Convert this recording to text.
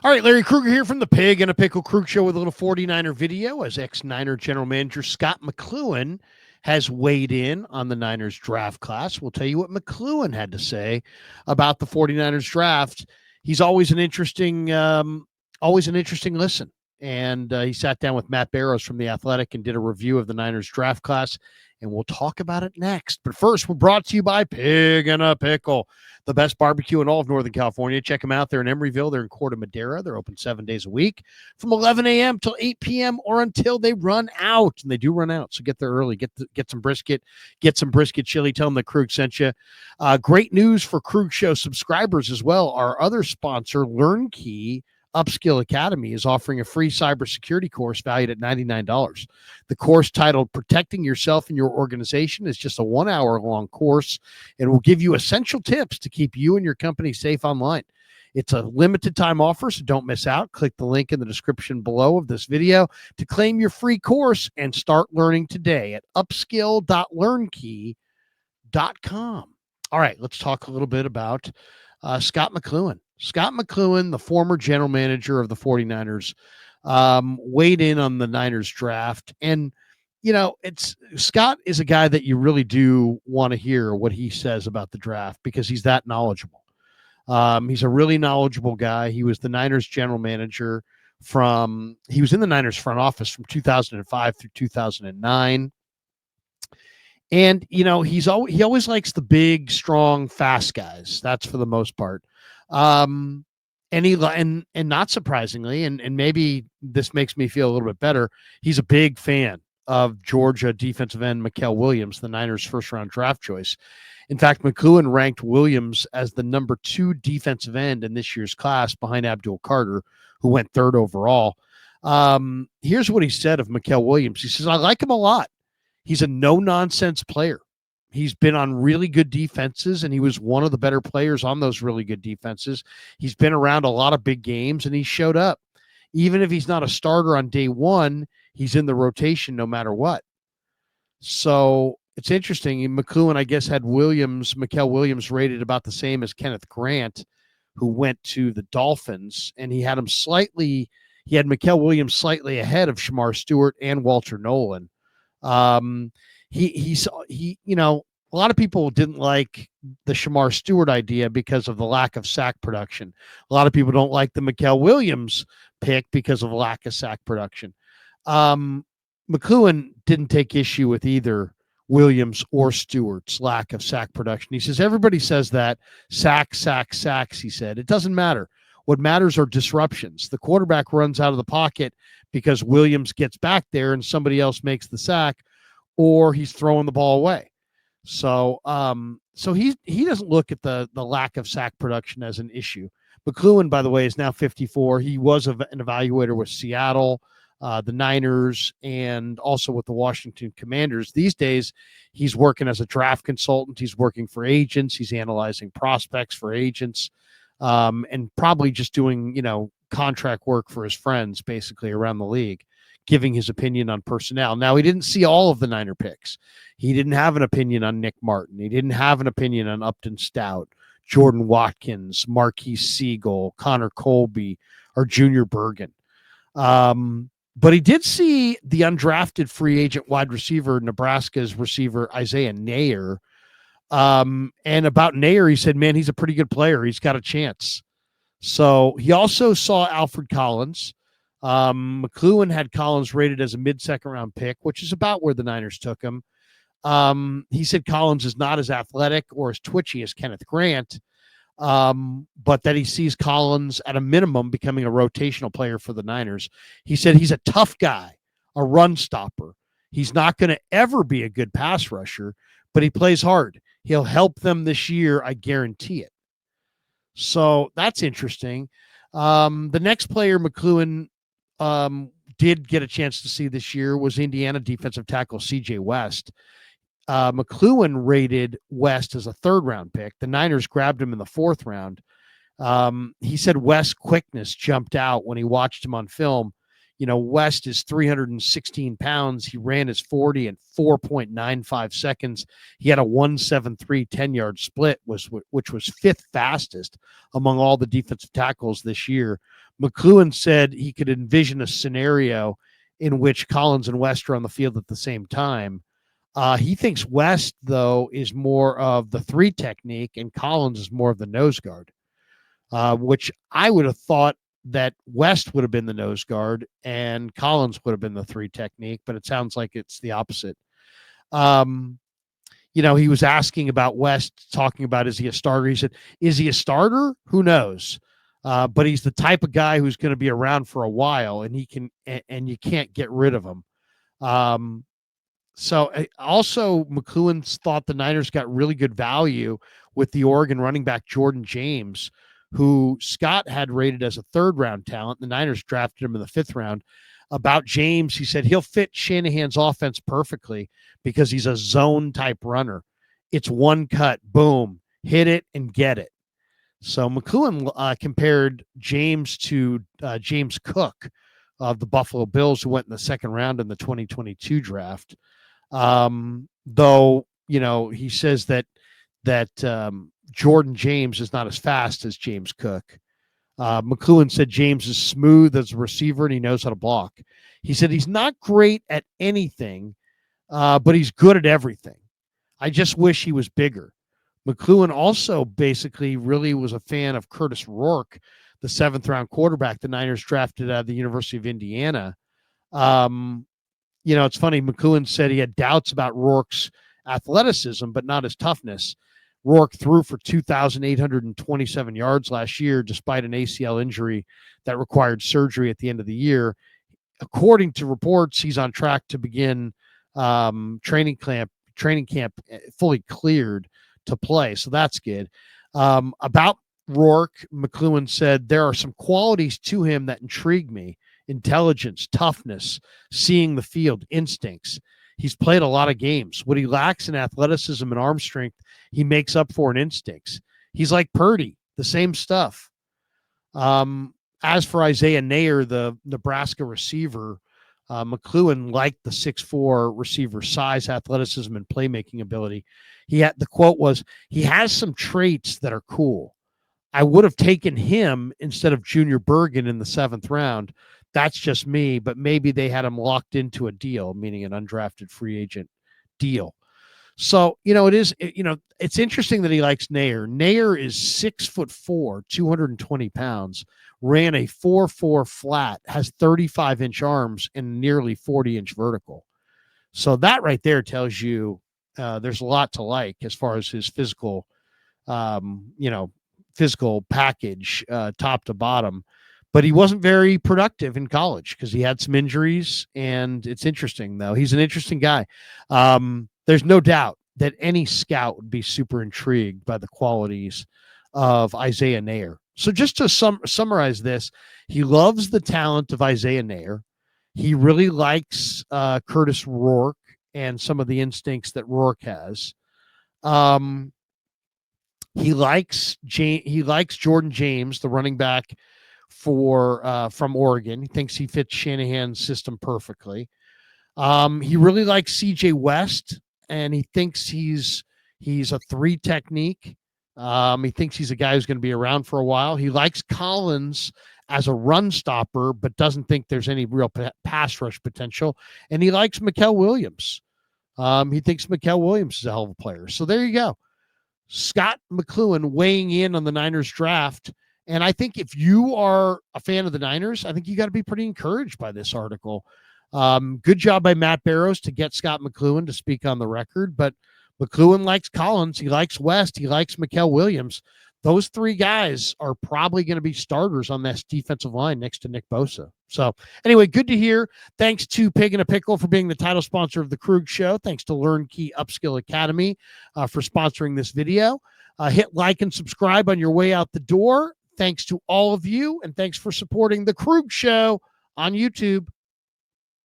All right, Larry Kruger here from the Pig and a Pickle Krug Show with a little 49er video as ex-Niner general manager Scot McCloughan has weighed in on the Niners draft class. We'll tell you what McCloughan had to say about the 49ers draft. He's always an interesting listen. And he sat down with Matt Barrows from The Athletic and did a review of the Niners draft class, and we'll talk about it next. But first, we're brought to you by Pig and a Pickle, the best barbecue in all of Northern California. Check them out. They're in Emeryville. They're in Corte Madera. They're open 7 days a week from 11 a.m. till 8 p.m. or until they run out. And they do run out, so get there early. Get some brisket. Get some brisket chili. Tell them that Krug sent you. Great news for Krug Show subscribers as well. Our other sponsor, LearnKey Upskill Academy, is offering a free cybersecurity course valued at $99. The course, titled Protecting Yourself and Your Organization, is just a 1 hour long course and will give you essential tips to keep you and your company safe online. It's a limited time offer, so don't miss out. Click the link in the description below of this video to claim your free course and start learning today at upskill.learnkey.com. All right, let's talk a little bit about Scot McCloughan. Scot McCloughan, the former general manager of the 49ers, weighed in on the Niners draft. And, you know, Scott is a guy that you really do want to hear what he says about the draft because he's that knowledgeable. He's a really knowledgeable guy. He was the Niners general manager he was in the Niners front office from 2005 through 2009. And, you know, he always likes the big, strong, fast guys. That's for the most part. And not surprisingly, and maybe this makes me feel a little bit better, he's a big fan of Georgia defensive end Mykel Williams, the Niners' first-round draft choice. In fact, McCloughan ranked Williams as the number 2 defensive end in this year's class behind Abdul Carter, who went 3rd overall. Here's what he said of Mykel Williams. He says, "I like him a lot. He's a no-nonsense player. He's been on really good defenses, and he was one of the better players on those really good defenses. He's been around a lot of big games, and he showed up. Even if he's not a starter on day one, he's in the rotation no matter what." So it's interesting. McCloughan, I guess, had Mykel Williams rated about the same as Kenneth Grant, who went to the Dolphins, and he had Mykel Williams slightly ahead of Shamar Stewart and Walter Nolan. He you know, a lot of people didn't like the Shamar Stewart idea because of the lack of sack production. A lot of people don't like the Mykel Williams pick because of lack of sack production. McCloughan didn't take issue with either Williams or Stewart's lack of sack production. He says, everybody says that sacks, he said. It doesn't matter. What matters are disruptions. The quarterback runs out of the pocket because Williams gets back there and somebody else makes the sack, or he's throwing the ball away. So he doesn't look at the lack of sack production as an issue. McCloughan, by the way, is now 54. He was an evaluator with Seattle, the Niners, and also with the Washington Commanders. These days, he's working as a draft consultant. He's working for agents. He's analyzing prospects for agents, and probably just doing, you know, contract work for his friends, basically around the league, giving his opinion on personnel. Now, he didn't see all of the Niner picks. He didn't have an opinion on Nick Martin. He didn't have an opinion on Upton Stout, Jordan Watkins, Marquise Siegel, Connor Colby, or Junior Bergen. But he did see the undrafted free agent wide receiver, Nebraska's receiver, Isaiah Neyor. And about Naer, he said, man, he's a pretty good player. He's got a chance. So he also saw Alfred Collins. McCloughan had Collins rated as a mid-second round pick, which is about where the Niners took him. He said Collins is not as athletic or as twitchy as Kenneth Grant, but that he sees Collins at a minimum becoming a rotational player for the Niners. He said he's a tough guy, a run stopper. He's not going to ever be a good pass rusher, but he plays hard. He'll help them this year, I guarantee it. So that's interesting. The next player McCloughan did get a chance to see this year was Indiana defensive tackle CJ West. McCloughan rated West as a 3rd round pick. The Niners grabbed him in the 4th round. He said West's quickness jumped out when he watched him on film. West is 316 pounds. He ran his 40 in 4.95 seconds. He had a 173 10-yard split, which was fifth fastest among all the defensive tackles this year. McCloughan said he could envision a scenario in which Collins and West are on the field at the same time. He thinks West, though, is more of the three technique and Collins is more of the nose guard, which I would have thought that West would have been the nose guard and Collins would have been the three technique, but it sounds like it's the opposite. He was asking about West, talking about, is he a starter? He said, is he a starter? Who knows? But he's the type of guy who's going to be around for a while, and and you can't get rid of him. So also McCloughan thought the Niners got really good value with the Oregon running back Jordan James, who Scott had rated as a third-round talent. The Niners drafted him in the fifth round. About James, he said he'll fit Shanahan's offense perfectly because he's a zone-type runner. It's one cut, boom, hit it and get it. So McCloughan compared James to James Cook of the Buffalo Bills, who went in the second round in the 2022 draft. Though, he says that Jordan James is not as fast as James Cook. McCloughan said James is smooth as a receiver and he knows how to block. He said he's not great at anything, but he's good at everything. I just wish he was bigger. McCloughan also basically really was a fan of Curtis Rourke, the seventh-round quarterback the Niners drafted out of the University of Indiana. It's funny. McCloughan said he had doubts about Rourke's athleticism, but not his toughness. Rourke threw for 2,827 yards last year, despite an ACL injury that required surgery at the end of the year. According to reports, he's on track to begin training camp fully cleared to play. So that's good. About Rourke, McCloughan said there are some qualities to him that intrigue me: intelligence, toughness, seeing the field, instincts. He's played a lot of games. What he lacks in athleticism and arm strength, he makes up for in instincts. He's like Purdy, the same stuff. As for Isaiah Nayer, the Nebraska receiver, McCloughan liked the 6'4" receiver size, athleticism, and playmaking ability. The quote was, he has some traits that are cool. I would have taken him instead of Junior Bergen in the seventh round. That's just me, but maybe they had him locked into a deal, meaning an undrafted free agent deal. So, it's interesting that he likes Nayer. Nayer is 6'4", 220 pounds, ran a 4.4 flat, has 35-inch arms and nearly 40-inch vertical. So that right there tells you there's a lot to like as far as his physical package, top to bottom. But he wasn't very productive in college because he had some injuries. And it's interesting, though. He's an interesting guy. There's no doubt that any scout would be super intrigued by the qualities of Isaiah Nayer. So just to summarize this, he loves the talent of Isaiah Nayer. He really likes Curtis Rourke and some of the instincts that Rourke has. He likes Jordan James, the running back from Oregon. He thinks he fits Shanahan's system perfectly. He really likes CJ West, and he thinks he's a three technique. He thinks he's a guy who's going to be around for a while. He likes Collins as a run stopper, but doesn't think there's any real pass rush potential. And he likes Mykel Williams. He thinks Mykel Williams is a hell of a player. So there you go. Scott McCloughan weighing in on the Niners draft. And I think if you are a fan of the Niners, I think you got to be pretty encouraged by this article. Good job by Matt Barrows to get Scott McCloughan to speak on the record, but McCloughan likes Collins. He likes West. He likes Mykel Williams. Those three guys are probably going to be starters on this defensive line next to Nick Bosa. So anyway, good to hear. Thanks to Pig and a Pickle for being the title sponsor of the Krueg Show. Thanks to LearnKey Upskill Academy for sponsoring this video. Hit like and subscribe on your way out the door. Thanks to all of you, and thanks for supporting the Krueg Show on YouTube.